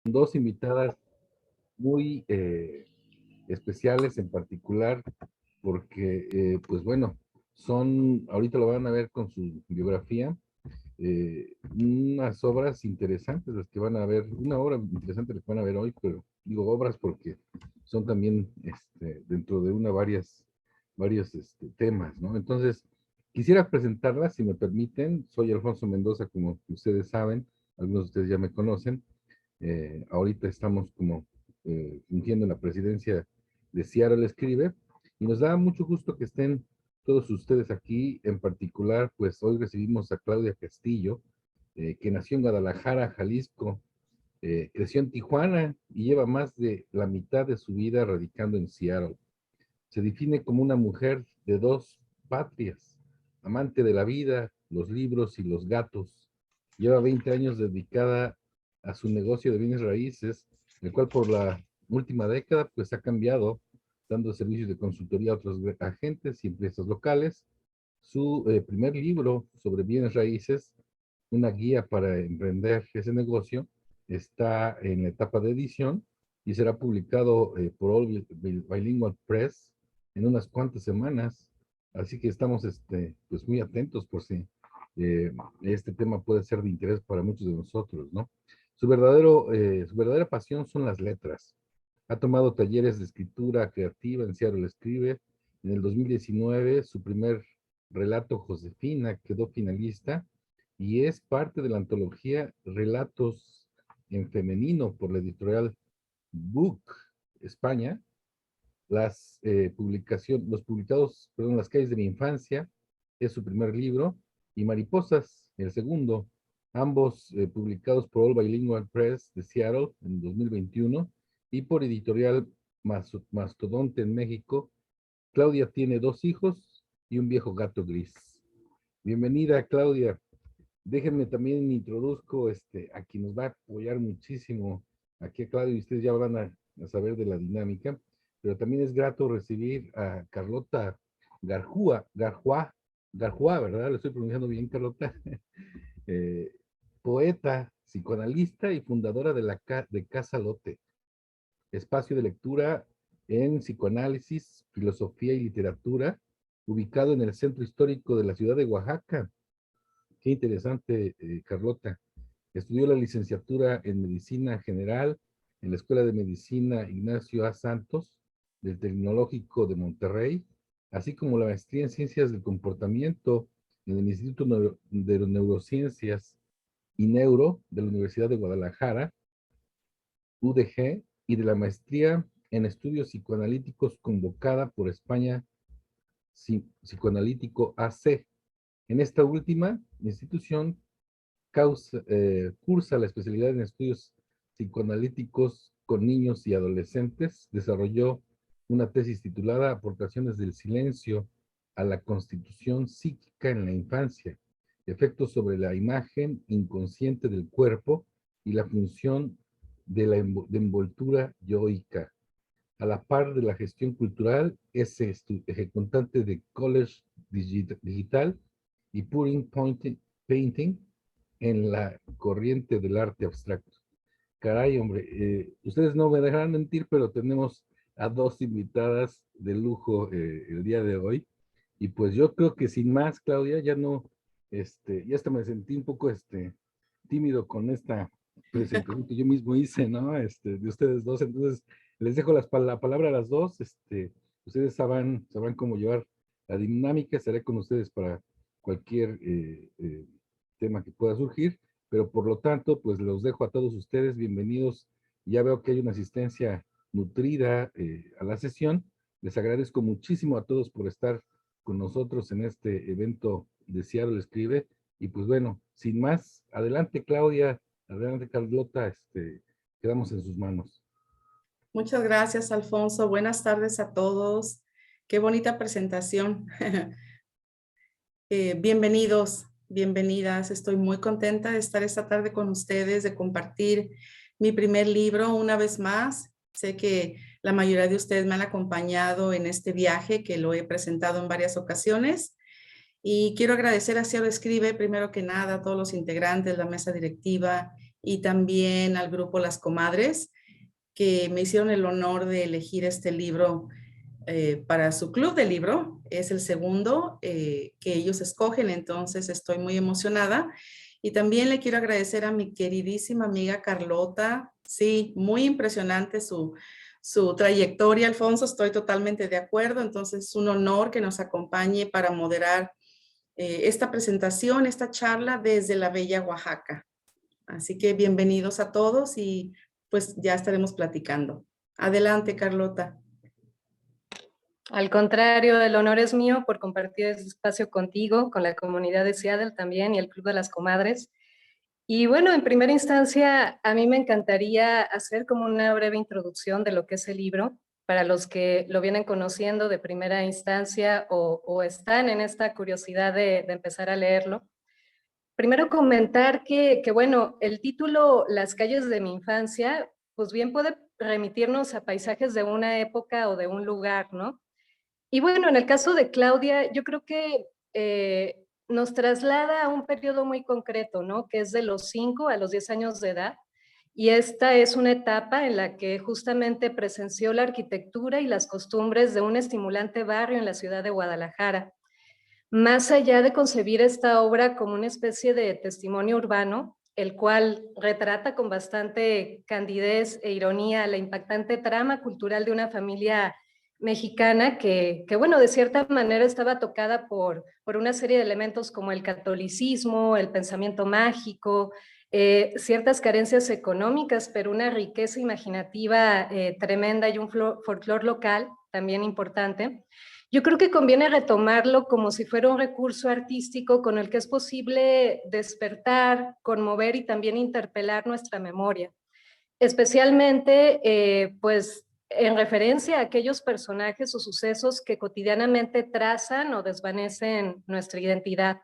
dos invitadas muy especiales en particular, porque, pues bueno, ahorita lo van a ver con su biografía, unas obras interesantes las que van a ver, una obra interesante las que van a ver hoy, pero digo obras porque son también dentro de varios temas, ¿no? Entonces, quisiera presentarlas, si me permiten. Soy Alfonso Mendoza, como ustedes saben, algunos de ustedes ya me conocen. Ahorita estamos como fungiendo en la presidencia de Seattle Escribe, y nos da mucho gusto que estén todos ustedes aquí. En particular, pues hoy recibimos a Claudia Castillo, que nació en Guadalajara, Jalisco, creció en Tijuana y lleva más de la mitad de su vida radicando en Seattle. Se define como una mujer de dos patrias, amante de la vida, los libros y los gatos. Lleva 20 años dedicada a su negocio de bienes raíces, el cual por la última década pues ha cambiado, dando servicios de consultoría a otros agentes y empresas locales. Su primer libro sobre bienes raíces, una guía para emprender ese negocio, está en la etapa de edición y será publicado por All Bilingual Press en unas cuantas semanas. Así que estamos pues muy atentos por si eh, este tema puede ser de interés para muchos de nosotros, ¿no? Su verdadera pasión son las letras. Ha tomado talleres de escritura creativa en Seattle Escribe. En el 2019, su primer relato, Josefina, quedó finalista y es parte de la antología Relatos en Femenino por la editorial Book España. Los publicados, perdón, Las calles de mi infancia es su primer libro, y Mariposas, el segundo, ambos publicados por All Bilingual Press de Seattle en 2021 y por editorial Mastodonte en México. Claudia tiene dos hijos y un viejo gato gris. Bienvenida, Claudia. Déjenme también introduzco a quien nos va a apoyar muchísimo. Aquí a Claudia, y ustedes ya van a saber de la dinámica, pero también es grato recibir a Carlota Garjúa, ¿verdad? Lo estoy pronunciando bien, Carlota. Eh, Poeta, psicoanalista y fundadora de Casa Lote, espacio de lectura en psicoanálisis, filosofía y literatura, ubicado en el centro histórico de la ciudad de Oaxaca. Qué interesante, Carlota. Estudió la licenciatura en Medicina General en la Escuela de Medicina Ignacio A. Santos del Tecnológico de Monterrey, así como la maestría en Ciencias del Comportamiento en el Instituto de Neurociencias y Neuro de la Universidad de Guadalajara, UDG, y de la maestría en Estudios Psicoanalíticos convocada por España Psicoanalítico AC. En esta última institución cursa la especialidad en estudios psicoanalíticos con niños y adolescentes. Desarrolló una tesis titulada Aportaciones del silencio a la constitución psíquica en la infancia, efectos sobre la imagen inconsciente del cuerpo y la función de la envoltura yoica. A la par de la gestión cultural, es ejecutante de College Digital y Puring Painting en la corriente del arte abstracto. Caray, hombre, ustedes no me dejarán mentir, pero tenemos a dos invitadas de lujo el día de hoy. Y pues yo creo que sin más, Claudia, ya no, ya hasta me sentí un poco tímido con esta presentación que yo mismo hice, ¿no? De ustedes dos. Entonces, les dejo la palabra a las dos. Ustedes sabrán cómo llevar la dinámica. Estaré con ustedes para cualquier tema que pueda surgir, pero por lo tanto, pues los dejo a todos ustedes. Bienvenidos. Ya veo que hay una asistencia nutrida a la sesión. Les agradezco muchísimo a todos por estar con nosotros en este evento de Seattle Escribe. Y pues bueno, sin más, adelante Claudia, adelante Carlota, quedamos en sus manos. Muchas gracias, Alfonso. Buenas tardes a todos. Qué bonita presentación. Bienvenidos, bienvenidas. Estoy muy contenta de estar esta tarde con ustedes, de compartir mi primer libro una vez más. Sé que la mayoría de ustedes me han acompañado en este viaje, que lo he presentado en varias ocasiones. Y quiero agradecer a Cielo Escribe, primero que nada, a todos los integrantes, la mesa directiva y también al grupo Las Comadres, que me hicieron el honor de elegir este libro para su club de libro. Es el segundo que ellos escogen, entonces estoy muy emocionada. Y también le quiero agradecer a mi queridísima amiga Carlota. Sí, muy impresionante su trayectoria, Alfonso, estoy totalmente de acuerdo. Entonces es un honor que nos acompañe para moderar esta presentación, esta charla desde la bella Oaxaca. Así que bienvenidos a todos y pues ya estaremos platicando. Adelante, Carlota. Al contrario, el honor es mío por compartir este espacio contigo, con la comunidad de Seattle también y el Club de las Comadres. Y bueno, en primera instancia, a mí me encantaría hacer como una breve introducción de lo que es el libro, para los que lo vienen conociendo de primera instancia o están en esta curiosidad de empezar a leerlo. Primero comentar que, bueno, el título Las calles de mi infancia, pues bien puede remitirnos a paisajes de una época o de un lugar, ¿no? Y bueno, en el caso de Claudia, yo creo que nos traslada a un periodo muy concreto, ¿no? Que es de los 5 a los 10 años de edad. Y esta es una etapa en la que justamente presenció la arquitectura y las costumbres de un estimulante barrio en la ciudad de Guadalajara. Más allá de concebir esta obra como una especie de testimonio urbano, el cual retrata con bastante candidez e ironía la impactante trama cultural de una familia mexicana que bueno, de cierta manera estaba tocada por una serie de elementos como el catolicismo, el pensamiento mágico, ciertas carencias económicas, pero una riqueza imaginativa tremenda y un folclore local también importante. Yo creo que conviene retomarlo como si fuera un recurso artístico con el que es posible despertar, conmover y también interpelar nuestra memoria, especialmente pues en referencia a aquellos personajes o sucesos que cotidianamente trazan o desvanecen nuestra identidad.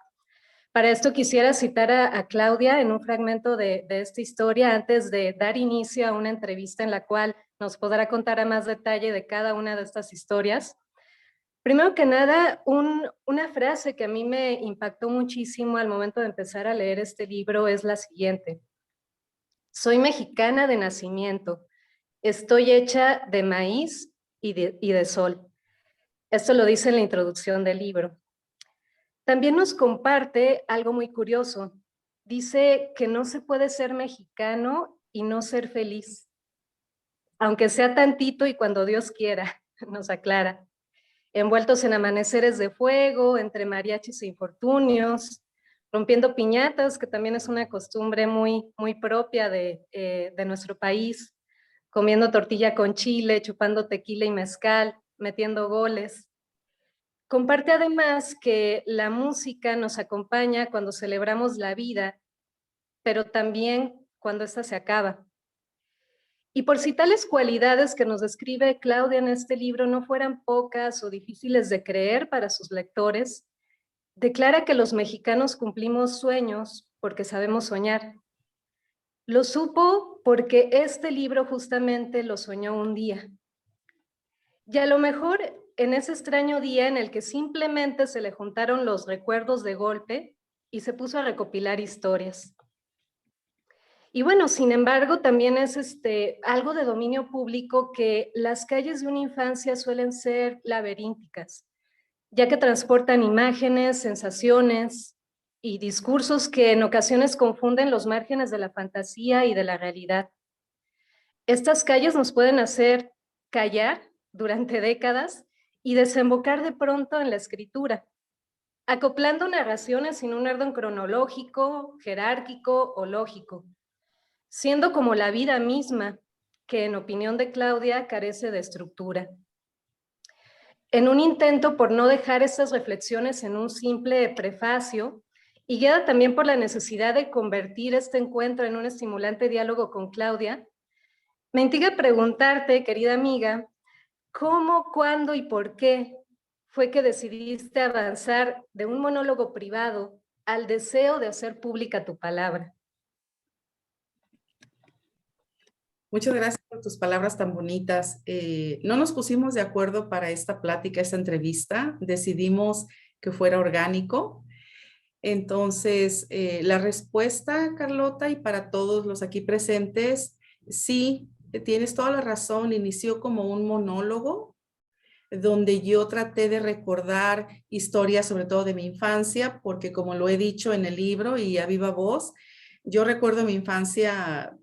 Para esto quisiera citar a Claudia en un fragmento de esta historia antes de dar inicio a una entrevista en la cual nos podrá contar a más detalle de cada una de estas historias. Primero que nada, una frase que a mí me impactó muchísimo al momento de empezar a leer este libro es la siguiente. Soy mexicana de nacimiento, estoy hecha de maíz y de sol. Esto lo dice en la introducción del libro. También nos comparte algo muy curioso. Dice que no se puede ser mexicano y no ser feliz, aunque sea tantito y cuando Dios quiera, nos aclara. Envueltos en amaneceres de fuego, entre mariachis e infortunios, rompiendo piñatas, que también es una costumbre muy, muy propia de nuestro país, comiendo tortilla con chile, chupando tequila y mezcal, metiendo goles. Comparte además que la música nos acompaña cuando celebramos la vida, pero también cuando ésta se acaba. Y por si tales cualidades que nos describe Claudia en este libro no fueran pocas o difíciles de creer para sus lectores, declara que los mexicanos cumplimos sueños porque sabemos soñar. Lo supo porque este libro justamente lo soñó un día. Y a lo mejor en ese extraño día en el que simplemente se le juntaron los recuerdos de golpe y se puso a recopilar historias. Y bueno, sin embargo, también es algo de dominio público que las calles de una infancia suelen ser laberínticas, ya que transportan imágenes, sensaciones y discursos que en ocasiones confunden los márgenes de la fantasía y de la realidad. Estas calles nos pueden hacer callar durante décadas y desembocar de pronto en la escritura, acoplando narraciones sin un orden cronológico, jerárquico o lógico, siendo como la vida misma, que en opinión de Claudia carece de estructura. En un intento por no dejar estas reflexiones en un simple prefacio, y guiada también por la necesidad de convertir este encuentro en un estimulante diálogo con Claudia, me intriga preguntarte, querida amiga, ¿cómo, cuándo y por qué fue que decidiste avanzar de un monólogo privado al deseo de hacer pública tu palabra? Muchas gracias por tus palabras tan bonitas. No nos pusimos de acuerdo para esta plática, esta entrevista. Decidimos que fuera orgánico. Entonces, la respuesta, Carlota, y para todos los aquí presentes, sí, tienes toda la razón. Inició como un monólogo donde yo traté de recordar historias, sobre todo de mi infancia, porque como lo he dicho en el libro y a viva voz, yo recuerdo mi infancia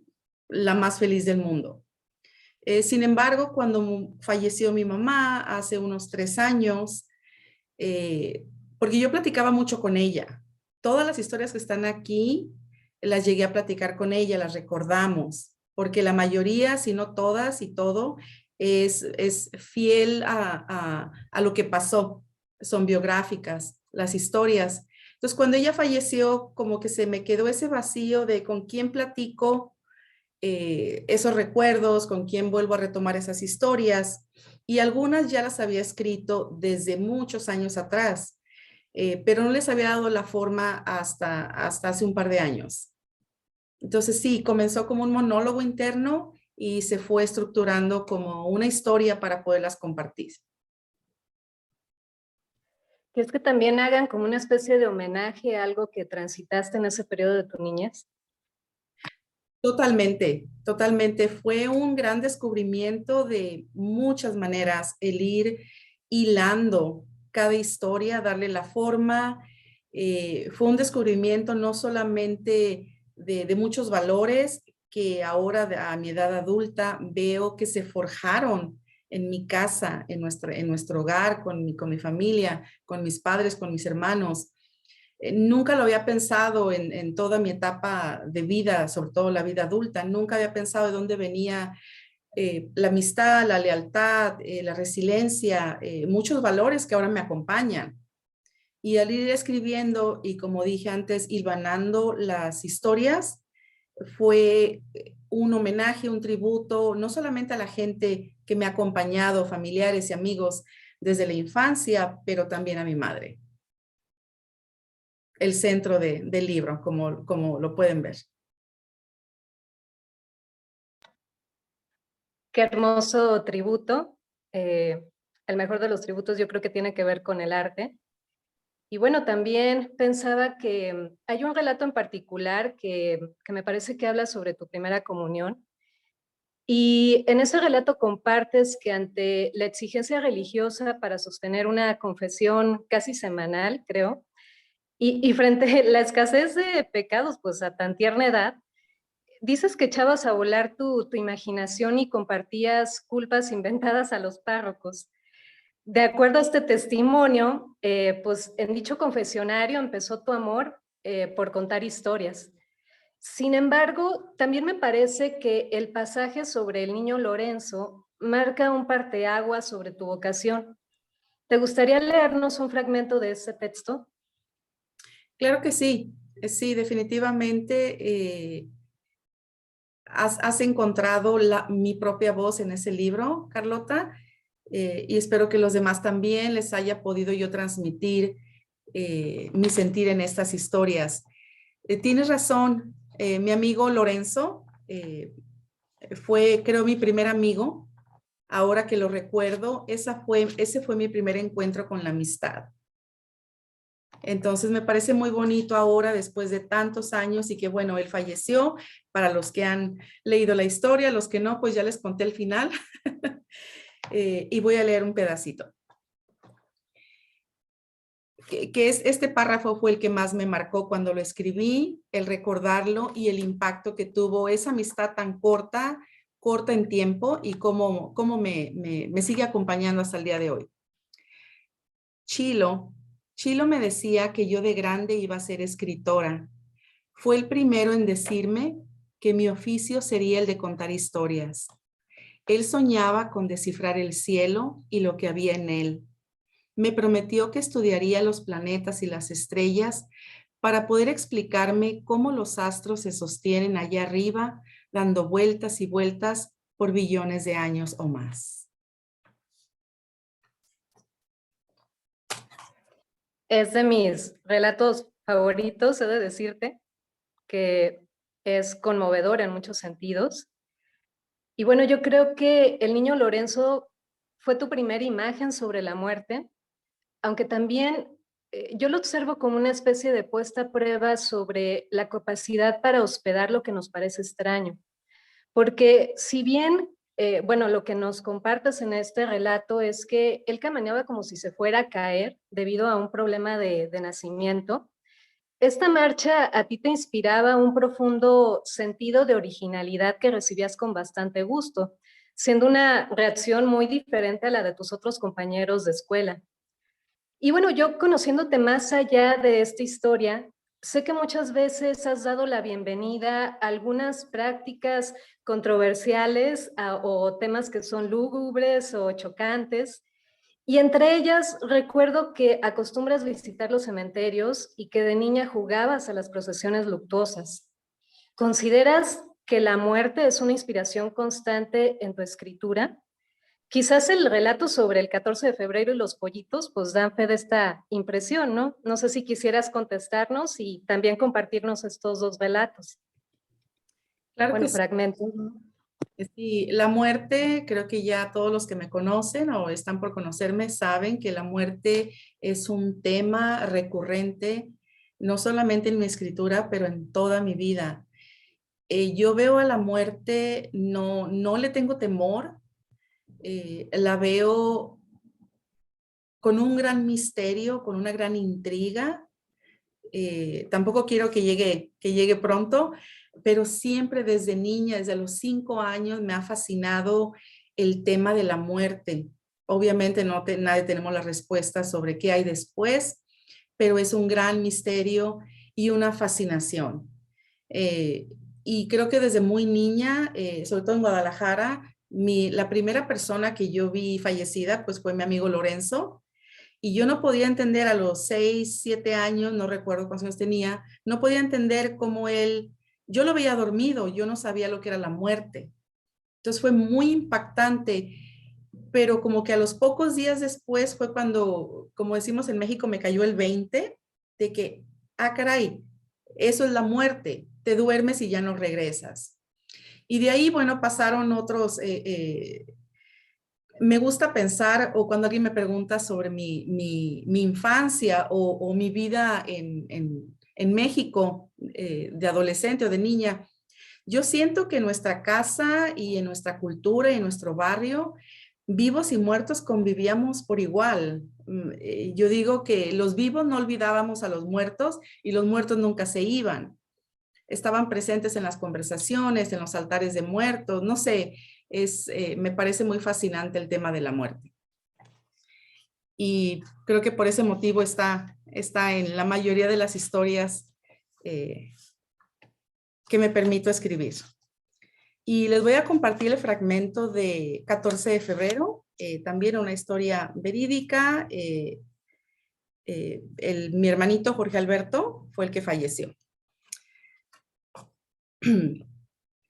la más feliz del mundo. Sin embargo, cuando falleció mi mamá hace unos 3 años, porque yo platicaba mucho con ella, todas las historias que están aquí las llegué a platicar con ella, las recordamos, porque la mayoría, si no todas y todo, es fiel a lo que pasó, son biográficas, las historias. Entonces, cuando ella falleció, como que se me quedó ese vacío de con quién platico esos recuerdos, con quién vuelvo a retomar esas historias. Y algunas ya las había escrito desde muchos años atrás, pero no les había dado la forma hasta hace un par de años. Entonces sí, comenzó como un monólogo interno y se fue estructurando como una historia para poderlas compartir. ¿Quieres que también hagan como una especie de homenaje a algo que transitaste en ese periodo de tu niñez? Totalmente, totalmente. Fue un gran descubrimiento de muchas maneras el ir hilando cada historia, darle la forma. Fue un descubrimiento no solamente de muchos valores que ahora a mi edad adulta veo que se forjaron en mi casa, en nuestro hogar, con mi familia, con mis padres, con mis hermanos. Nunca lo había pensado en toda mi etapa de vida, sobre todo la vida adulta. Nunca había pensado de dónde venía la amistad, la lealtad, la resiliencia, muchos valores que ahora me acompañan. Y al ir escribiendo y como dije antes, hilvanando las historias, fue un homenaje, un tributo, no solamente a la gente que me ha acompañado, familiares y amigos desde la infancia, pero también a mi madre, el centro del libro, como lo pueden ver. Qué hermoso tributo. El mejor de los tributos yo creo que tiene que ver con el arte. Y bueno, también pensaba que hay un relato en particular que me parece que habla sobre tu primera comunión. Y en ese relato compartes que ante la exigencia religiosa para sostener una confesión casi semanal, creo, y frente a la escasez de pecados, pues a tan tierna edad, dices que echabas a volar tu imaginación y compartías culpas inventadas a los párrocos. De acuerdo a este testimonio, pues en dicho confesionario empezó tu amor por contar historias. Sin embargo, también me parece que el pasaje sobre el niño Lorenzo marca un parteaguas sobre tu vocación. ¿Te gustaría leernos un fragmento de ese texto? Claro que sí, sí, definitivamente has encontrado mi propia voz en ese libro, Carlota, y espero que los demás también les haya podido yo transmitir mi sentir en estas historias. Tienes razón, mi amigo Lorenzo fue, creo, mi primer amigo. Ahora que lo recuerdo, ese fue mi primer encuentro con la amistad. Entonces me parece muy bonito ahora, después de tantos años, y que bueno, él falleció. Para los que han leído la historia, los que no, pues ya les conté el final. Y voy a leer un pedacito. Este párrafo fue el que más me marcó cuando lo escribí, el recordarlo y el impacto que tuvo esa amistad tan corta en tiempo y cómo me sigue acompañando hasta el día de hoy. Chilo me decía que yo de grande iba a ser escritora. Fue el primero en decirme que mi oficio sería el de contar historias. Él soñaba con descifrar el cielo y lo que había en él. Me prometió que estudiaría los planetas y las estrellas para poder explicarme cómo los astros se sostienen allá arriba, dando vueltas y vueltas por billones de años o más. Es de mis relatos favoritos, he de decirte, que es conmovedor en muchos sentidos. Y bueno, yo creo que el niño Lorenzo fue tu primera imagen sobre la muerte, aunque también yo lo observo como una especie de puesta a prueba sobre la capacidad para hospedar lo que nos parece extraño. Porque si bien, bueno, lo que nos compartes en este relato es que él caminaba como si se fuera a caer debido a un problema de nacimiento, esta marcha a ti te inspiraba un profundo sentido de originalidad que recibías con bastante gusto, siendo una reacción muy diferente a la de tus otros compañeros de escuela. Y bueno, yo conociéndote más allá de esta historia, sé que muchas veces has dado la bienvenida a algunas prácticas controversiales o temas que son lúgubres o chocantes. Y entre ellas recuerdo que acostumbras visitar los cementerios y que de niña jugabas a las procesiones luctuosas. ¿Consideras que la muerte es una inspiración constante en tu escritura? Quizás el relato sobre el 14 de febrero y los pollitos pues dan fe de esta impresión, ¿no? No sé si quisieras contestarnos y también compartirnos estos dos relatos. Claro que Bueno, sí. fragmentos, ¿no? Sí, la muerte, creo que ya todos los que me conocen o están por conocerme saben que la muerte es un tema recurrente, no solamente en mi escritura, pero en toda mi vida. Yo veo a la muerte, no le tengo temor, la veo con un gran misterio, con una gran intriga. Tampoco quiero que llegue pronto, pero siempre desde niña, desde los 5 años, me ha fascinado el tema de la muerte. Obviamente nadie tenemos la respuesta sobre qué hay después, pero es un gran misterio y una fascinación. Eh, y creo que desde muy niña, sobre todo en Guadalajara, la primera persona que yo vi fallecida pues fue mi amigo Lorenzo, y yo no podía entender a los 6, 7 años, no recuerdo cuántos años tenía, no podía entender cómo yo lo veía dormido, yo no sabía lo que era la muerte. Entonces fue muy impactante, pero como que a los pocos días después fue cuando, como decimos en México, me cayó el 20 de que, caray, eso es la muerte, te duermes y ya no regresas. Y de ahí, bueno, pasaron otros me gusta pensar, o cuando alguien me pregunta sobre mi infancia o mi vida en México de adolescente o de niña, yo siento que en nuestra casa y en nuestra cultura y en nuestro barrio, vivos y muertos convivíamos por igual. Yo digo que los vivos no olvidábamos a los muertos y los muertos nunca se iban. Estaban presentes en las conversaciones, en los altares de muertos, no sé, me parece muy fascinante el tema de la muerte. Y creo que por ese motivo está en la mayoría de las historias que me permito escribir. Y les voy a compartir el fragmento de 14 de febrero, también una historia verídica. Mi hermanito Jorge Alberto fue el que falleció.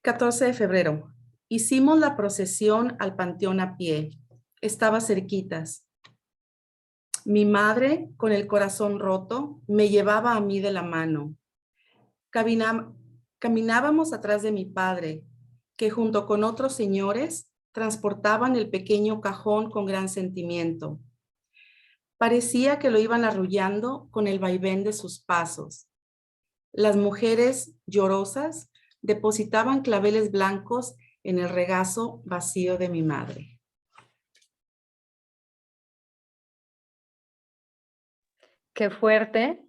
14 de febrero. Hicimos la procesión al panteón a pie. Estaba cerquitas. Mi madre, con el corazón roto, me llevaba a mí de la mano. Caminábamos atrás de mi padre, que junto con otros señores transportaban el pequeño cajón con gran sentimiento. Parecía que lo iban arrullando con el vaivén de sus pasos. Las mujeres llorosas depositaban claveles blancos en el regazo vacío de mi madre. Qué fuerte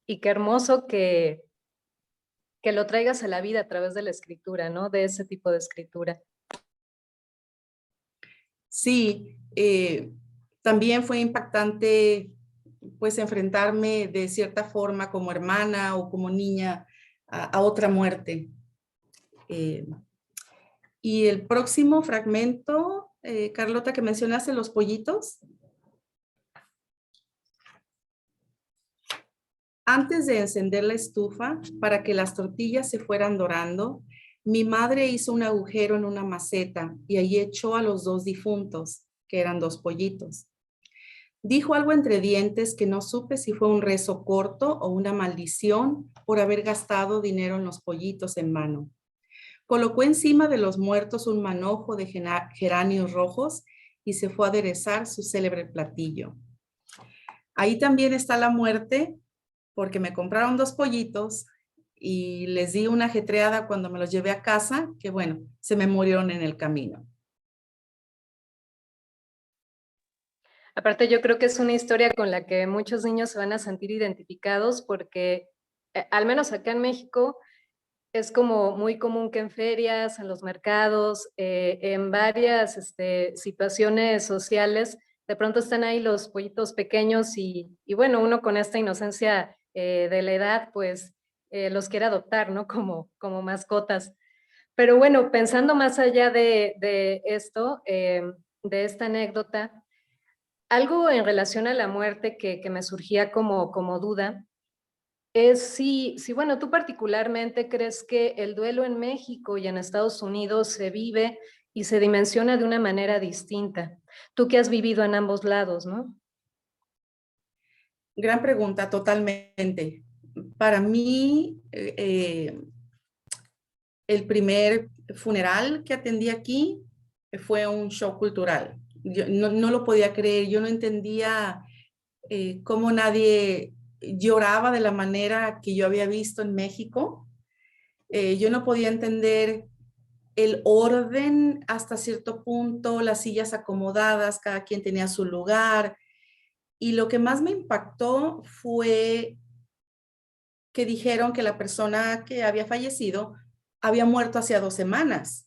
y qué hermoso que lo traigas a la vida a través de la escritura, ¿no? De ese tipo de escritura. Sí, también fue impactante pues enfrentarme de cierta forma como hermana o como niña a otra muerte. Y el próximo fragmento, Carlota, que mencionaste, los pollitos. Antes de encender la estufa para que las tortillas se fueran dorando, mi madre hizo un agujero en una maceta y allí echó a los 2 difuntos, que eran 2 pollitos. Dijo algo entre dientes que no supe si fue un rezo corto o una maldición por haber gastado dinero en los pollitos en vano. Colocó encima de los muertos un manojo de geranios rojos y se fue a aderezar su célebre platillo. Ahí también está la muerte, porque me compraron 2 pollitos y les di una ajetreada cuando me los llevé a casa, que bueno, se me murieron en el camino. Aparte, yo creo que es una historia con la que muchos niños se van a sentir identificados porque, al menos acá en México, es como muy común que en ferias, en los mercados, en varias situaciones sociales, de pronto están ahí los pollitos pequeños y bueno, uno con esta inocencia de la edad, pues los quiere adoptar, ¿no? Como mascotas. Pero bueno, pensando más allá de esto, de esta anécdota, algo en relación a la muerte que me surgía como duda es si, bueno, tú particularmente crees que el duelo en México y en Estados Unidos se vive y se dimensiona de una manera distinta. Tú que has vivido en ambos lados, ¿no? Gran pregunta, totalmente. Para mí, el primer funeral que atendí aquí fue un show cultural. Yo no lo podía creer, yo no entendía cómo nadie lloraba de la manera que yo había visto en México. Yo no podía entender el orden hasta cierto punto, las sillas acomodadas, cada quien tenía su lugar. Y lo que más me impactó fue que dijeron que la persona que había fallecido había muerto hacía 2 semanas.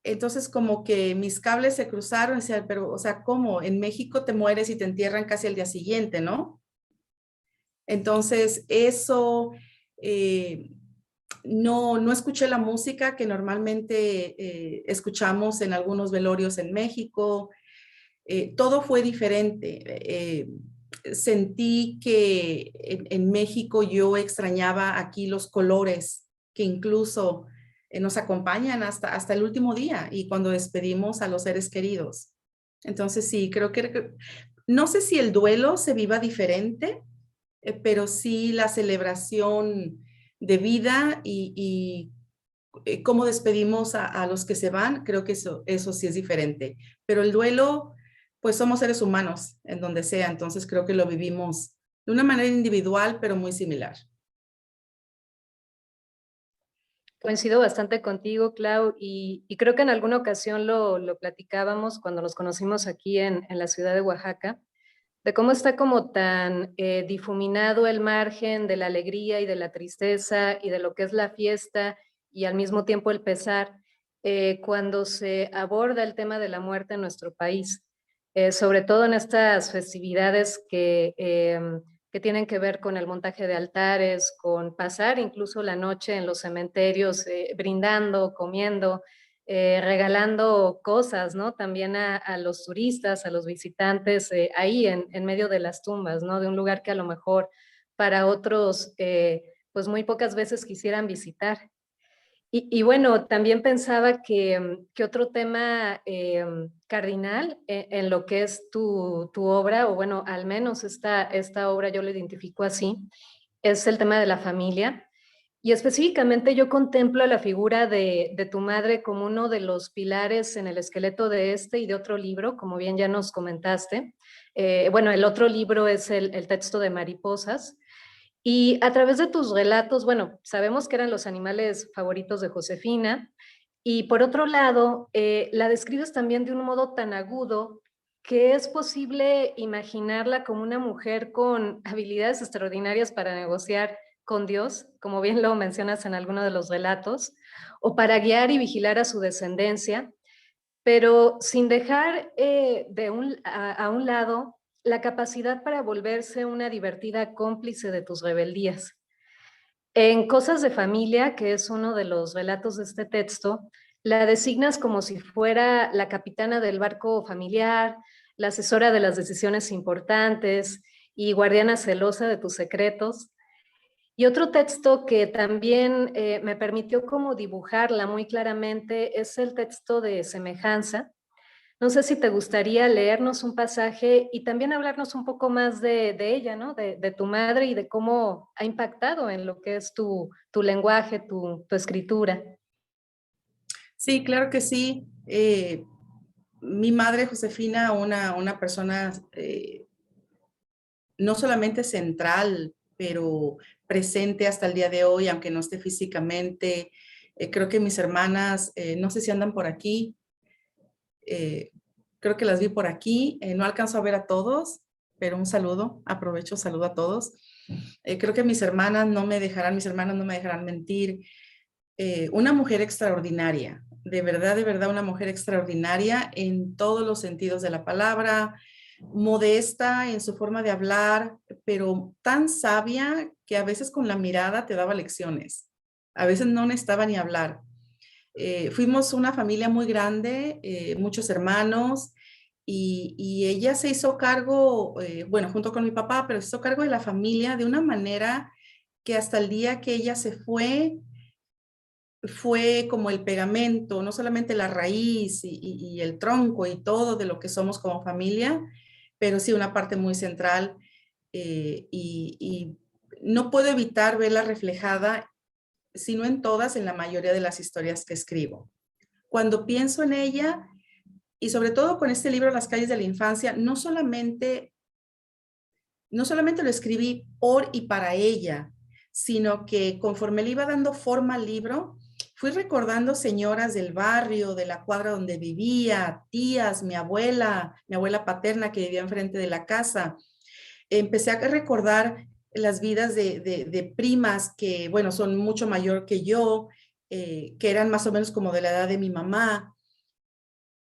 Entonces como que mis cables se cruzaron y decía, pero, o sea, ¿cómo? En México te mueres y te entierran casi al día siguiente, ¿no? Entonces eso, no escuché la música que normalmente escuchamos en algunos velorios en México. Todo fue diferente. Sentí que en México yo extrañaba aquí los colores que incluso nos acompañan hasta el último día y cuando despedimos a los seres queridos. Entonces sí, creo que no sé si el duelo se viva diferente, pero sí la celebración de vida y cómo despedimos a los que se van, creo que eso sí es diferente. Pero el duelo, pues somos seres humanos en donde sea, entonces creo que lo vivimos de una manera individual, pero muy similar. Coincido bastante contigo, Clau, y creo que en alguna ocasión lo platicábamos cuando nos conocimos aquí en la ciudad de Oaxaca, de cómo está como tan difuminado el margen de la alegría y de la tristeza y de lo que es la fiesta y al mismo tiempo el pesar cuando se aborda el tema de la muerte en nuestro país, sobre todo en estas festividades que tienen que ver con el montaje de altares, con pasar incluso la noche en los cementerios, brindando, comiendo, regalando cosas, ¿no? También a los turistas, a los visitantes, ahí en medio de las tumbas, ¿no? De un lugar que a lo mejor para otros, pues muy pocas veces quisieran visitar. Y bueno, también pensaba que otro tema cardinal en lo que es tu obra, o bueno, al menos esta obra yo lo identifico así, es el tema de la familia. Y específicamente yo contemplo la figura de tu madre como uno de los pilares en el esqueleto de este y de otro libro, como bien ya nos comentaste. Bueno, el otro libro es el texto de Mariposas. Y a través de tus relatos, bueno, sabemos que eran los animales favoritos de Josefina. Y por otro lado, la describes también de un modo tan agudo que es posible imaginarla como una mujer con habilidades extraordinarias para negociar con Dios, como bien lo mencionas en alguno de los relatos, o para guiar y vigilar a su descendencia, pero sin dejar a un lado la capacidad para volverse una divertida cómplice de tus rebeldías. En Cosas de Familia, que es uno de los relatos de este texto, la designas como si fuera la capitana del barco familiar, la asesora de las decisiones importantes y guardiana celosa de tus secretos. Y otro texto que también me permitió como dibujarla muy claramente es el texto de Semejanza. No sé si te gustaría leernos un pasaje y también hablarnos un poco más de ella, ¿no? De tu madre y de cómo ha impactado en lo que es tu lenguaje, tu escritura. Sí, claro que sí. mi madre Josefina, una persona no solamente central, pero presente hasta el día de hoy, aunque no esté físicamente. Creo que mis hermanas, no sé si andan por aquí, creo que las vi por aquí, no alcanzo a ver a todos, pero un saludo, aprovecho, saludo a todos. Creo que mis hermanas no me dejarán mentir. Una mujer extraordinaria, de verdad, una mujer extraordinaria en todos los sentidos de la palabra, modesta en su forma de hablar, pero tan sabia que a veces con la mirada te daba lecciones. A veces no necesitaba ni hablar. Fuimos una familia muy grande, muchos hermanos, y ella se hizo cargo, bueno, junto con mi papá, pero se hizo cargo de la familia de una manera que hasta el día que ella se fue como el pegamento, no solamente la raíz y el tronco y todo de lo que somos como familia, pero sí una parte muy central, y no puedo evitar verla reflejada, si no en todas, en la mayoría de las historias que escribo. Cuando pienso en ella, y sobre todo con este libro, Las calles de la infancia, no solamente lo escribí por y para ella, sino que conforme le iba dando forma al libro, fui recordando señoras del barrio, de la cuadra donde vivía, tías, mi abuela paterna que vivía enfrente de la casa. Empecé a recordar las vidas de primas que, bueno, son mucho mayor que yo, que eran más o menos como de la edad de mi mamá.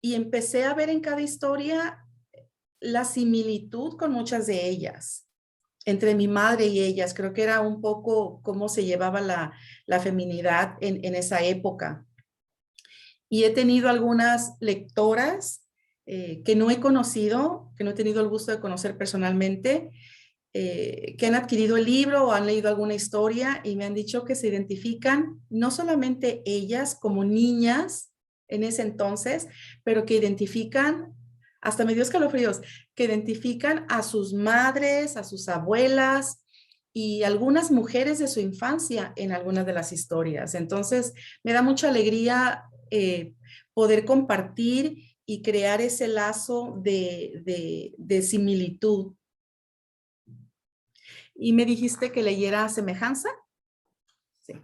Y empecé a ver en cada historia la similitud con muchas de ellas, entre mi madre y ellas. Creo que era un poco cómo se llevaba la feminidad en esa época. Y he tenido algunas lectoras que no he conocido, que no he tenido el gusto de conocer personalmente, que han adquirido el libro o han leído alguna historia y me han dicho que se identifican no solamente ellas como niñas en ese entonces, pero que identifican, hasta me dio escalofríos, que identifican a sus madres, a sus abuelas y algunas mujeres de su infancia en algunas de las historias. Entonces, me da mucha alegría poder compartir y crear ese lazo de similitud. Y me dijiste que leyera Semejanza. Sí.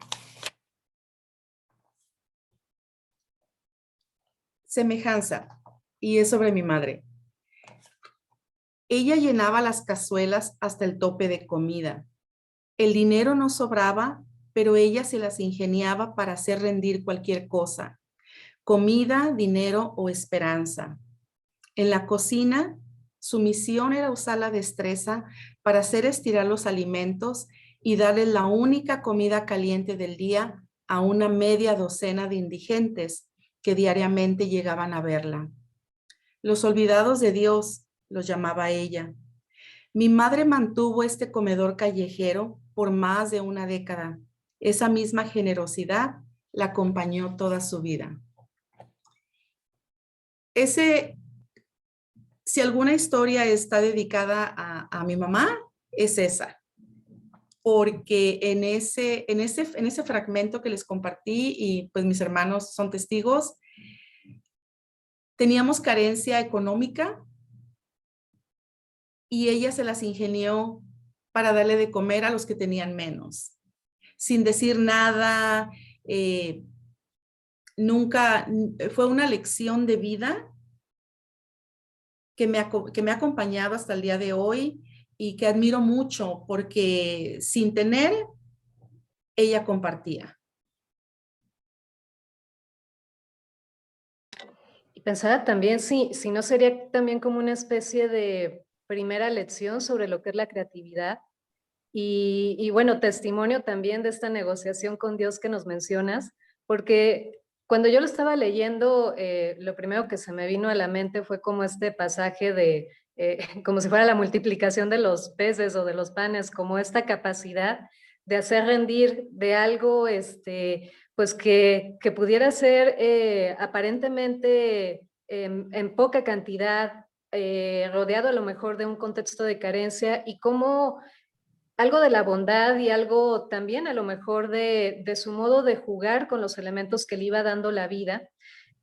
Semejanza. Y es sobre mi madre. Ella llenaba las cazuelas hasta el tope de comida. El dinero no sobraba, pero ella se las ingeniaba para hacer rendir cualquier cosa. Comida, dinero o esperanza. En la cocina, su misión era usar la destreza para hacer estirar los alimentos y darle la única comida caliente del día a una media docena de indigentes que diariamente llegaban a verla. Los olvidados de Dios, los llamaba ella. Mi madre mantuvo este comedor callejero por más de una década. Esa misma generosidad la acompañó toda su vida. Si alguna historia está dedicada a mi mamá, es esa. Porque en ese fragmento que les compartí, y pues mis hermanos son testigos, teníamos carencia económica y ella se las ingenió para darle de comer a los que tenían menos. Sin decir nada, nunca, fue una lección de vida que me ha acompañado hasta el día de hoy y que admiro mucho porque sin tener, ella compartía. Y pensaba también si no sería también como una especie de primera lección sobre lo que es la creatividad y bueno, testimonio también de esta negociación con Dios que nos mencionas, porque cuando yo lo estaba leyendo, lo primero que se me vino a la mente fue como este pasaje de, como si fuera la multiplicación de los peces o de los panes, como esta capacidad de hacer rendir de algo, pues que pudiera ser aparentemente en poca cantidad, rodeado a lo mejor de un contexto de carencia y cómo algo de la bondad y algo también a lo mejor de su modo de jugar con los elementos que le iba dando la vida,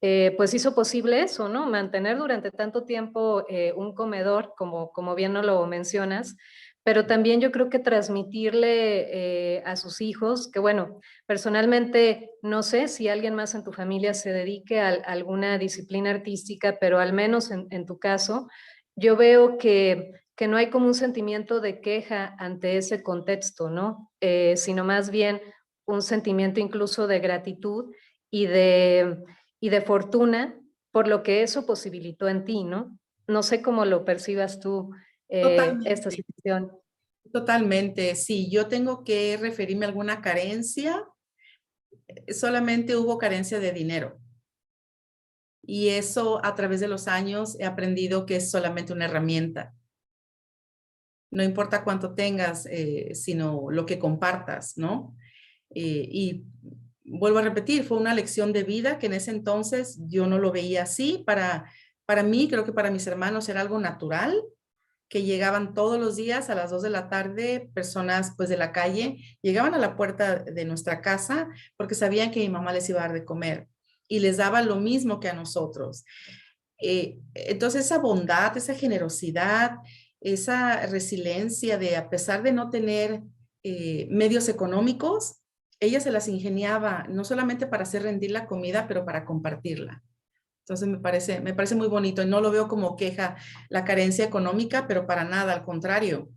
pues hizo posible eso, ¿no? Mantener durante tanto tiempo un comedor, como bien no lo mencionas, pero también yo creo que transmitirle a sus hijos, que bueno, personalmente no sé si alguien más en tu familia se dedique a alguna disciplina artística, pero al menos en tu caso, yo veo que no hay como un sentimiento de queja ante ese contexto, ¿no? Sino más bien un sentimiento incluso de gratitud y de fortuna por lo que eso posibilitó en ti, ¿no? No sé cómo lo percibas tú, esta Totalmente, situación. totalmente. Si yo tengo que referirme a alguna carencia, solamente hubo carencia de dinero. Y eso a través de los años he aprendido que es solamente una herramienta. No importa cuánto tengas, sino lo que compartas, ¿no? Y vuelvo a repetir, fue una lección de vida que en ese entonces yo no lo veía así. Para mí, creo que para mis hermanos era algo natural, que llegaban todos los días a las 2 de la tarde, personas pues de la calle, llegaban a la puerta de nuestra casa porque sabían que mi mamá les iba a dar de comer y les daba lo mismo que a nosotros. Entonces esa bondad, esa generosidad, esa resiliencia de a pesar de no tener medios económicos, ella se las ingeniaba no solamente para hacer rendir la comida, pero para compartirla. Entonces me parece muy bonito y no lo veo como queja la carencia económica, pero para nada, al contrario.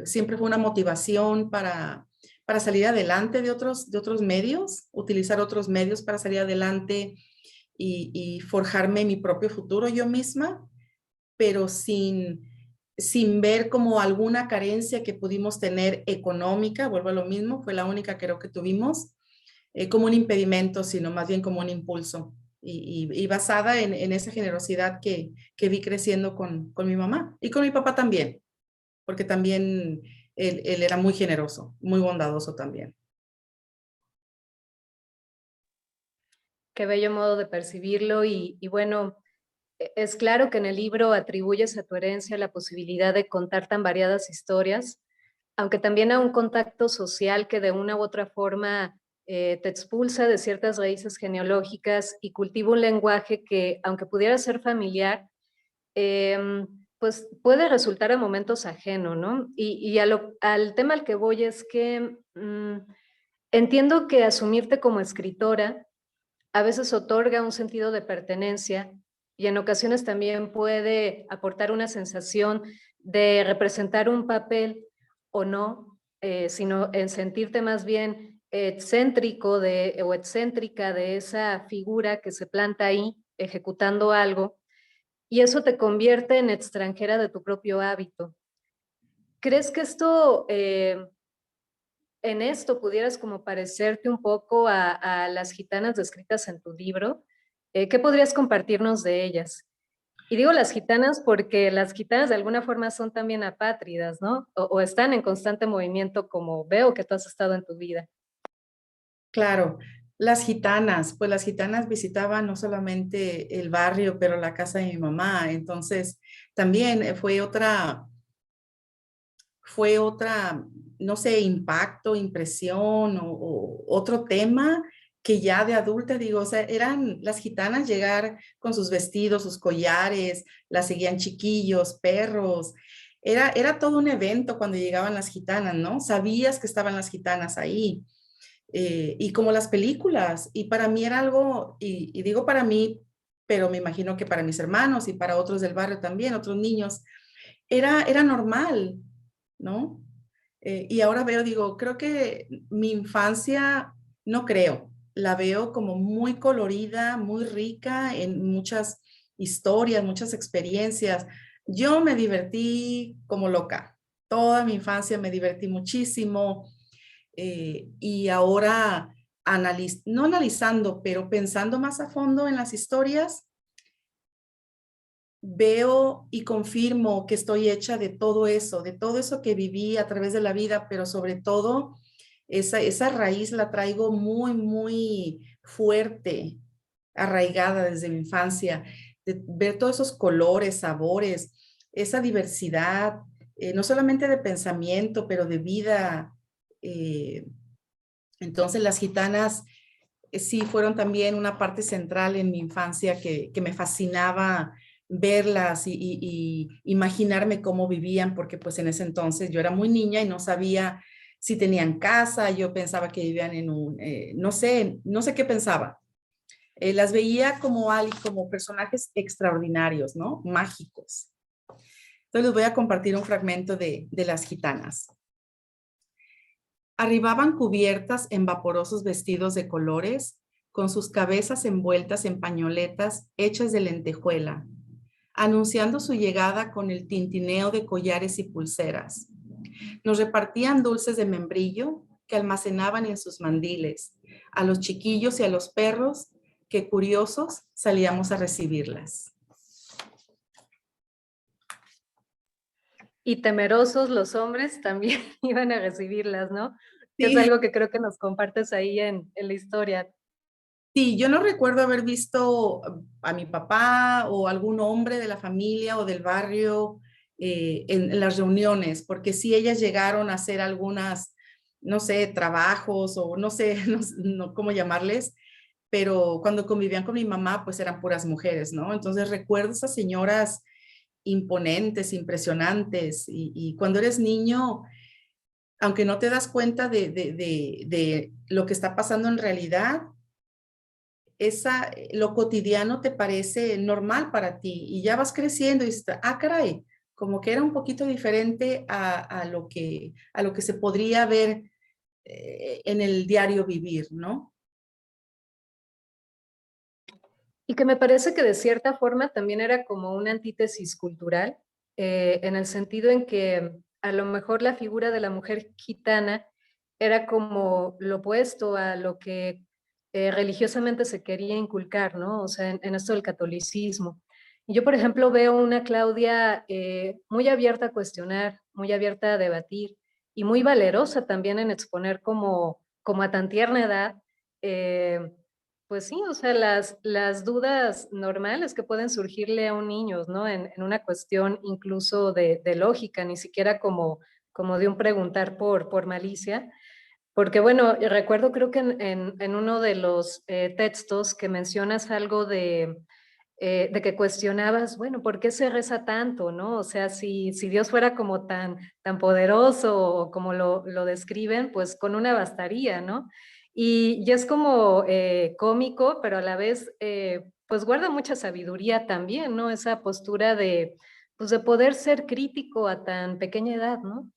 Siempre fue una motivación para salir adelante de otros medios, utilizar otros medios para salir adelante y forjarme mi propio futuro yo misma, pero sin ver como alguna carencia que pudimos tener económica, vuelvo a lo mismo, fue la única creo que tuvimos, como un impedimento, sino más bien como un impulso. Y basada en esa generosidad que vi creciendo con mi mamá y con mi papá también, porque también él era muy generoso, muy bondadoso también. Qué bello modo de percibirlo y bueno, es claro que en el libro atribuyes a tu herencia la posibilidad de contar tan variadas historias, aunque también a un contacto social que de una u otra forma te expulsa de ciertas raíces genealógicas y cultiva un lenguaje que, aunque pudiera ser familiar, pues puede resultar a momentos ajeno, ¿no? Y al tema al que voy es que entiendo que asumirte como escritora a veces otorga un sentido de pertenencia y en ocasiones también puede aportar una sensación de representar un papel o no, sino en sentirte más bien excéntrico o excéntrica de esa figura que se planta ahí ejecutando algo y eso te convierte en extranjera de tu propio hábito. ¿Crees que en esto pudieras como parecerte un poco a las gitanas descritas en tu libro? ¿Qué podrías compartirnos de ellas? Y digo las gitanas porque las gitanas de alguna forma son también apátridas, ¿no? O están en constante movimiento como veo que tú has estado en tu vida. Claro, pues las gitanas visitaban no solamente el barrio, pero la casa de mi mamá. Entonces, también fue otra, no sé, impacto, impresión o otro tema que ya de adulta digo, o sea, eran las gitanas llegar con sus vestidos, sus collares, las seguían chiquillos, perros. Era todo un evento cuando llegaban las gitanas, ¿no? Sabías que estaban las gitanas ahí. Y como las películas, y para mí era algo, y digo para mí, pero me imagino que para mis hermanos y para otros del barrio también, otros niños, era normal, ¿no? Y ahora veo, digo, creo que mi infancia, no creo, la veo como muy colorida, muy rica en muchas historias, muchas experiencias. Yo me divertí como loca. Toda mi infancia me divertí muchísimo. Y ahora, no analizando, pero pensando más a fondo en las historias, veo y confirmo que estoy hecha de todo eso que viví a través de la vida, pero sobre todo esa raíz la traigo muy, muy fuerte, arraigada desde mi infancia, de ver todos esos colores, sabores, esa diversidad, no solamente de pensamiento, pero de vida. Entonces las gitanas sí fueron también una parte central en mi infancia que me fascinaba verlas y imaginarme cómo vivían, porque pues en ese entonces yo era muy niña y no sabía si tenían casa, yo pensaba que vivían en un, no sé qué pensaba. Las veía como personajes extraordinarios, ¿no? Mágicos. Entonces les voy a compartir un fragmento de las gitanas. Arribaban cubiertas en vaporosos vestidos de colores, con sus cabezas envueltas en pañoletas hechas de lentejuela, anunciando su llegada con el tintineo de collares y pulseras. Nos repartían dulces de membrillo que almacenaban en sus mandiles, a los chiquillos y a los perros que curiosos salíamos a recibirlas. Y temerosos los hombres también iban a recibirlas, ¿no? Que es Sí, algo que creo que nos compartes ahí en la historia. sí, yo no recuerdo haber visto a mi papá o algún hombre de la familia o del barrio en las reuniones, porque sí ellas llegaron a hacer algunas, no sé, trabajos o no sé no cómo llamarles, pero cuando convivían con mi mamá, pues eran puras mujeres, ¿no? Entonces recuerdo esas señoras imponentes, impresionantes, y cuando eres niño, aunque no te das cuenta de lo que está pasando en realidad, lo cotidiano te parece normal para ti y ya vas creciendo y dices, ah, caray, como que era un poquito diferente a lo que se podría ver en el diario vivir, ¿no? Y que me parece que de cierta forma también era como una antítesis cultural, en el sentido en que a lo mejor la figura de la mujer gitana era como lo opuesto a lo que religiosamente se quería inculcar, ¿no? O sea, en esto del catolicismo. Y yo, por ejemplo, veo una Claudia muy abierta a cuestionar, muy abierta a debatir y muy valerosa también en exponer como a tan tierna edad pues sí, o sea, las dudas normales que pueden surgirle a un niño, ¿no? En una cuestión incluso de lógica, ni siquiera como de un preguntar por malicia. Porque bueno, recuerdo creo que en uno de los textos que mencionas algo de que cuestionabas, bueno, ¿por qué se reza tanto, no? O sea, si Dios fuera como tan poderoso o como lo describen, pues con una bastaría, ¿no? Y es como cómico, pero a la vez, pues guarda mucha sabiduría también, ¿no? Esa postura pues de poder ser crítico a tan pequeña edad, ¿no?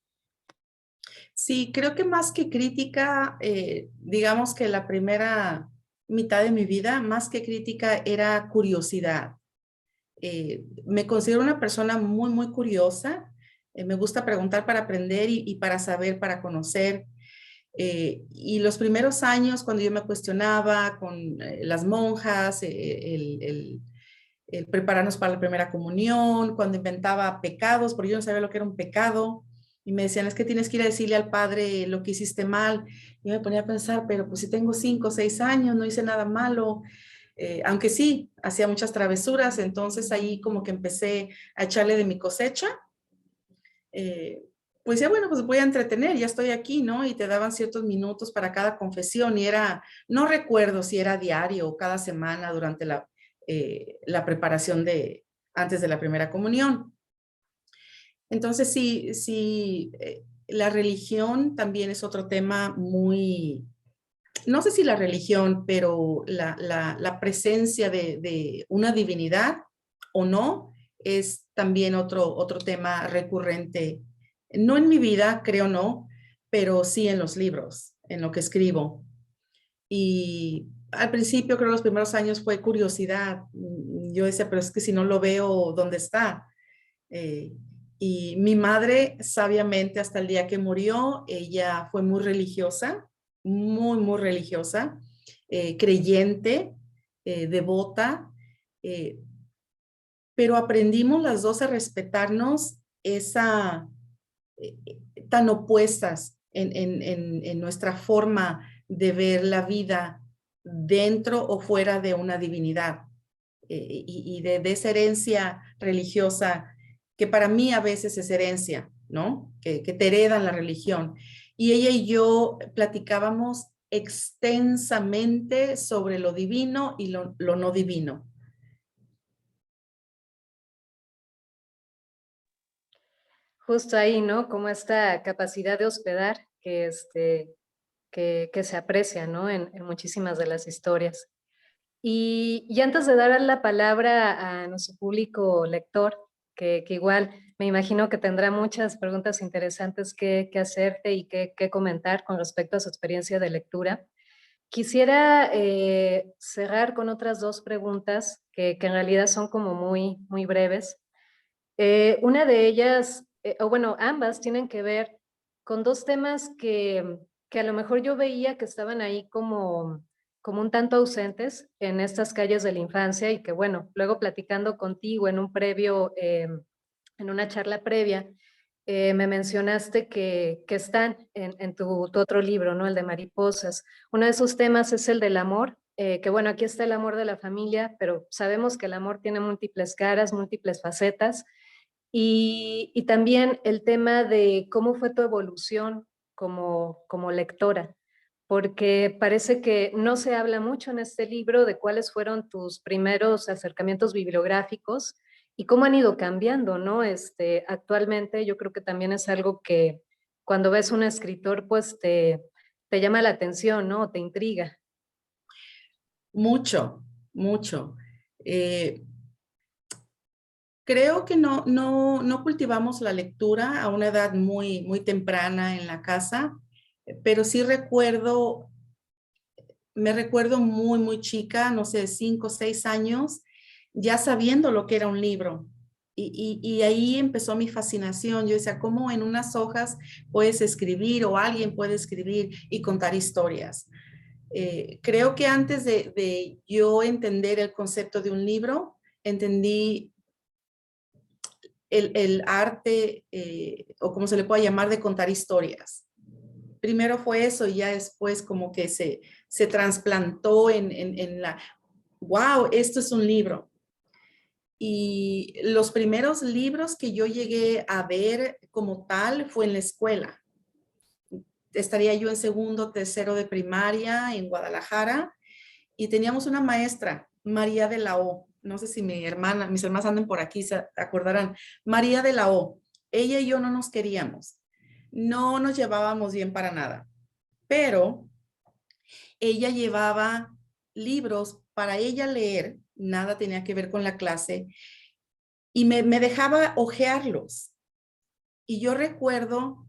Sí, creo que más que crítica, digamos que la primera mitad de mi vida, más que crítica, era curiosidad. Me considero una persona muy, muy curiosa. Me gusta preguntar para aprender y para saber, para conocer. Y los primeros años, cuando yo me cuestionaba con las monjas, el prepararnos para la primera comunión, cuando inventaba pecados, porque yo no sabía lo que era un pecado, y me decían, es que tienes que ir a decirle al padre lo que hiciste mal. Y me ponía a pensar, pero pues si tengo 5 o 6 años, no hice nada malo. Aunque sí, hacía muchas travesuras, entonces ahí como que empecé a echarle de mi cosecha. Eh, pues ya bueno, pues voy a entretener, ya estoy aquí, ¿no? Y te daban ciertos minutos para cada confesión y era, no recuerdo si era diario o cada semana durante la preparación antes de la primera comunión. Entonces sí, la religión también es otro tema muy, no sé si la religión, pero la presencia de una divinidad o no es también otro tema recurrente. No en mi vida, creo no, pero sí en los libros, en lo que escribo. Y al principio, creo los primeros años fue curiosidad. Yo decía, pero es que si no lo veo, ¿dónde está? Eh, y mi madre, sabiamente, hasta el día que murió, ella fue muy religiosa, muy, muy religiosa, creyente, devota, eh, pero aprendimos las dos a respetarnos eh, tan opuestas en nuestra forma de ver la vida dentro o fuera de una divinidad y de esa herencia religiosa que para mí a veces es herencia, ¿no? Que te heredan la religión. Y ella y yo platicábamos extensamente sobre lo divino y lo no divino. Justo ahí, ¿no? Como esta capacidad de hospedar que se aprecia, ¿no? En muchísimas de las historias. Y antes de dar la palabra a nuestro público lector, que igual me imagino que tendrá muchas preguntas interesantes que hacerte y que comentar con respecto a su experiencia de lectura, quisiera cerrar con otras dos preguntas que en realidad son como muy breves. Una de ellas, o bueno, ambas tienen que ver con dos temas que a lo mejor yo veía que estaban ahí como un tanto ausentes en estas calles de la infancia y que bueno, luego platicando contigo en un previo, en una charla previa, me mencionaste que están en tu otro libro, ¿no? El de Mariposas. Uno de esos temas es el del amor, que bueno, aquí está el amor de la familia, pero sabemos que el amor tiene múltiples caras, múltiples facetas. Y también el tema de cómo fue tu evolución como lectora, porque parece que no se habla mucho en este libro de cuáles fueron tus primeros acercamientos bibliográficos y cómo han ido cambiando, ¿no? Actualmente yo creo que también es algo que cuando ves un escritor, pues te llama la atención, ¿no? Te intriga. Mucho, mucho. Creo que no cultivamos la lectura a una edad muy temprana en la casa, pero sí me recuerdo muy chica, no sé, 5 o 6 años, ya sabiendo lo que era un libro. Y ahí empezó mi fascinación. Yo decía, ¿cómo en unas hojas puedes escribir o alguien puede escribir y contar historias? Creo que antes de yo entender el concepto de un libro, entendí el arte, o como se le puede llamar, de contar historias. Primero fue eso y ya después como que se trasplantó en la, wow, esto es un libro. Y los primeros libros que yo llegué a ver como tal fue en la escuela. Estaría yo en segundo, tercero de primaria en Guadalajara y teníamos una maestra, María de la O. No sé si mis hermanas andan por aquí, se acordarán. María de la O. Ella y yo no nos queríamos. No nos llevábamos bien para nada. Pero ella llevaba libros para ella leer, nada tenía que ver con la clase, y me dejaba hojearlos. Y yo recuerdo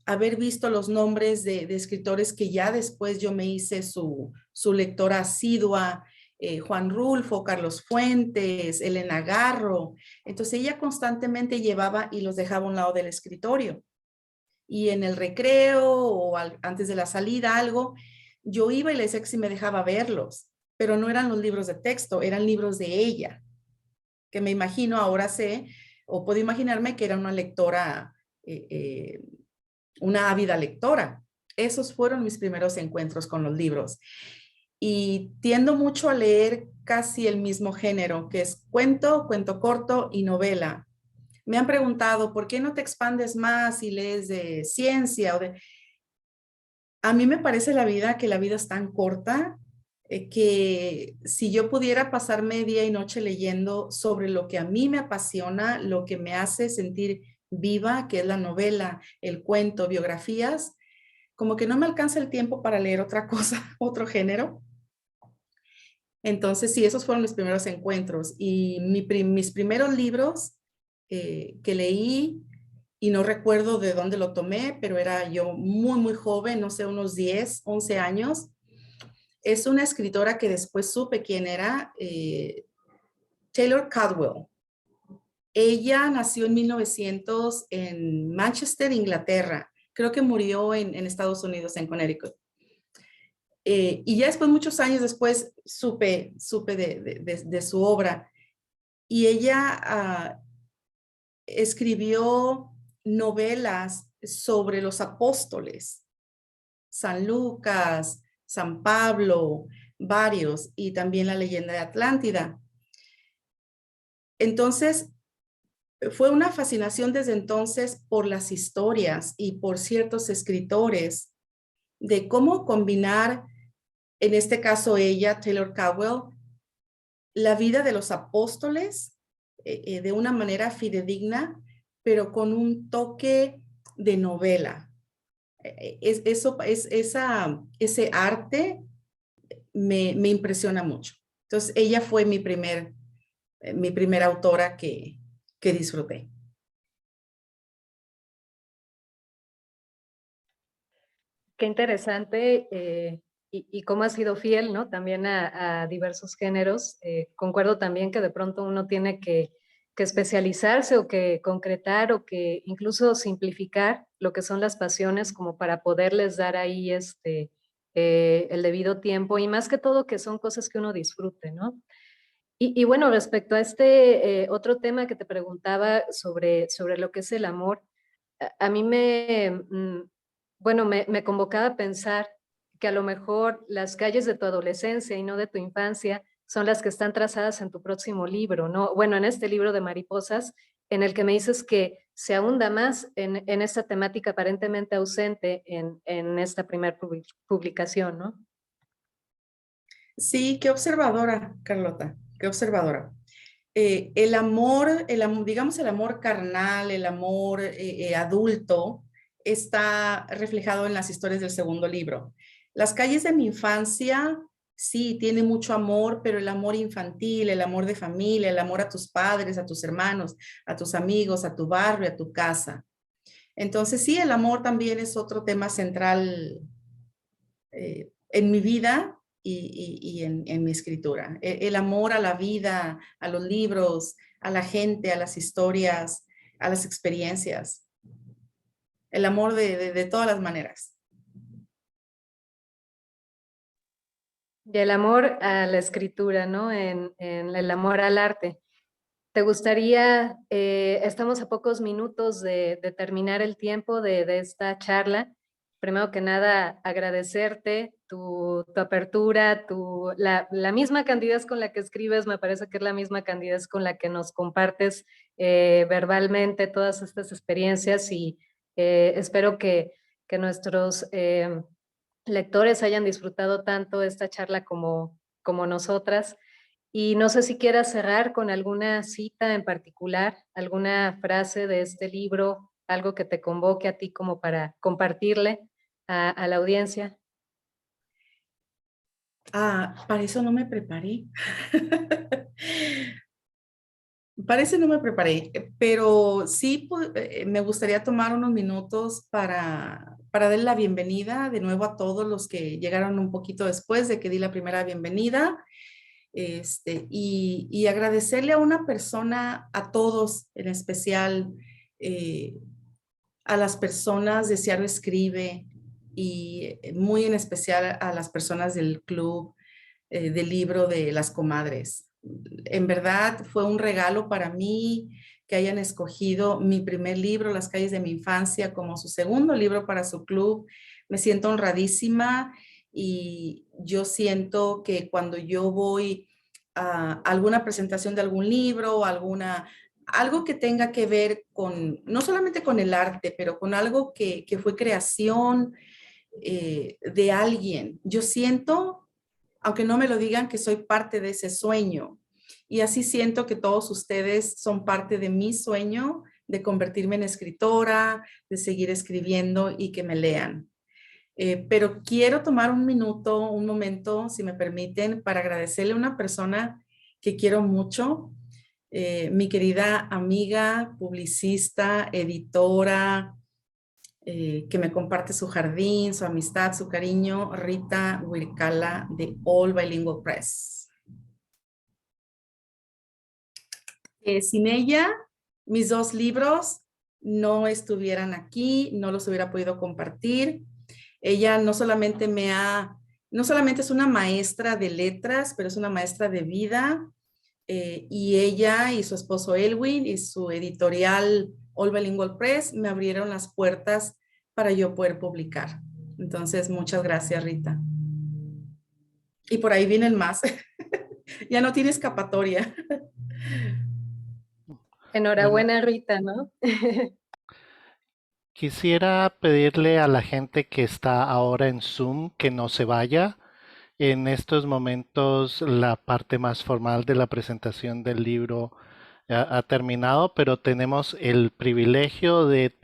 haber visto los nombres de escritores que ya después yo me hice su lectora asidua, Juan Rulfo, Carlos Fuentes, Elena Garro. Entonces ella constantemente llevaba y los dejaba a un lado del escritorio. Y en el recreo o antes de la salida, algo, yo iba y le decía que si me dejaba verlos, pero no eran los libros de texto, eran libros de ella, que me imagino, ahora sé, o puedo imaginarme que era una lectora, una ávida lectora. Esos fueron mis primeros encuentros con los libros. Y tiendo mucho a leer casi el mismo género, que es cuento, cuento corto y novela. Me han preguntado, ¿por qué no te expandes más y lees de ciencia? A mí me parece que la vida es tan corta que si yo pudiera pasarme día y noche leyendo sobre lo que a mí me apasiona, lo que me hace sentir viva, que es la novela, el cuento, biografías, como que no me alcanza el tiempo para leer otra cosa, otro género. Entonces, sí, esos fueron mis primeros encuentros. Y mis primeros libros que leí, y no recuerdo de dónde lo tomé, pero era yo muy joven, no sé, unos 10, 11 años. Es una escritora que después supe quién era, Taylor Caldwell. Ella nació en 1900 en Manchester, Inglaterra. Creo que murió en Estados Unidos, en Connecticut. Y ya después, muchos años después, supe de su obra. Y ella escribió novelas sobre los apóstoles, San Lucas, San Pablo, varios, y también la leyenda de Atlántida. Entonces, fue una fascinación desde entonces por las historias y por ciertos escritores de cómo combinar, en este caso ella, Taylor Caldwell, la vida de los apóstoles de una manera fidedigna, pero con un toque de novela. Ese arte me impresiona mucho. Entonces, ella fue mi primera autora que disfruté. Qué interesante y cómo has sido fiel, ¿no? También a diversos géneros. Concuerdo también que de pronto uno tiene que especializarse o que concretar o que incluso simplificar lo que son las pasiones como para poderles dar ahí el debido tiempo y más que todo que son cosas que uno disfrute, ¿no? Y bueno, respecto a este otro tema que te preguntaba sobre lo que es el amor, a mí bueno, me convocaba a pensar que a lo mejor las calles de tu adolescencia y no de tu infancia son las que están trazadas en tu próximo libro, ¿no? Bueno, en este libro de Mariposas, en el que me dices que se ahonda más en esta temática aparentemente ausente en esta primera publicación, ¿no? Sí, qué observadora, Carlota, qué observadora. Digamos el amor carnal, el amor adulto, está reflejado en las historias del segundo libro. Las calles de mi infancia, sí, tiene mucho amor, pero el amor infantil, el amor de familia, el amor a tus padres, a tus hermanos, a tus amigos, a tu barrio, a tu casa. Entonces, sí, el amor también es otro tema central en mi vida y en mi escritura. El amor a la vida, a los libros, a la gente, a las historias, a las experiencias. El amor de todas las maneras. Y el amor a la escritura, ¿no? En el amor al arte. ¿Te gustaría, estamos a pocos minutos de terminar el tiempo de esta charla? Primero que nada, agradecerte tu apertura, la misma candidez con la que escribes, me parece que es la misma candidez con la que nos compartes verbalmente todas estas experiencias y espero que nuestros lectores hayan disfrutado tanto esta charla como nosotras. Y no sé si quieras cerrar con alguna cita en particular, alguna frase de este libro, algo que te convoque a ti como para compartirle a la audiencia. Para eso no me preparé. Para eso no me preparé, pero sí me gustaría tomar unos minutos para darle la bienvenida de nuevo a todos los que llegaron un poquito después de que di la primera bienvenida. Y agradecerle a una persona, a todos en especial, eh, a las personas de Ciaro Escribe y muy en especial a las personas del club del libro de las comadres. En verdad fue un regalo para mí que hayan escogido mi primer libro, Las calles de mi infancia, como su segundo libro para su club. Me siento honradísima y yo siento que cuando yo voy a alguna presentación de algún libro, algo que tenga que ver con, no solamente con el arte, pero con algo que fue creación de alguien. Yo siento, aunque no me lo digan, que soy parte de ese sueño. Y así siento que todos ustedes son parte de mi sueño de convertirme en escritora, de seguir escribiendo y que me lean. Pero quiero tomar un momento, si me permiten, para agradecerle a una persona que quiero mucho, mi querida amiga, publicista, editora, que me comparte su jardín, su amistad, su cariño, Rita Huircala de All Bilingual Press. Sin ella, mis dos libros no estuvieran aquí, no los hubiera podido compartir. Ella no solamente es una maestra de letras, pero es una maestra de vida. Y ella y su esposo Elwin y su editorial All Bilingual Press me abrieron las puertas para yo poder publicar. Entonces, muchas gracias, Rita. Y por ahí vienen más. Ya no tiene escapatoria. Enhorabuena, Rita, ¿no? Quisiera pedirle a la gente que está ahora en Zoom que no se vaya. En estos momentos la parte más formal de la presentación del libro ha terminado, pero tenemos el privilegio de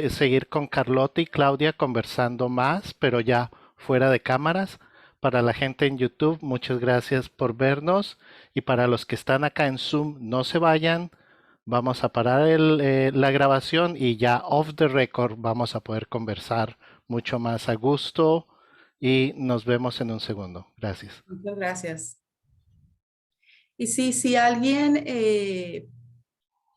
seguir con Carlota y Claudia conversando más, pero ya fuera de cámaras. Para la gente en YouTube, muchas gracias por vernos. Y para los que están acá en Zoom, no se vayan. Vamos a parar la grabación y ya off the record vamos a poder conversar mucho más a gusto y nos vemos en un segundo. Gracias. Muchas gracias. Y sí, si alguien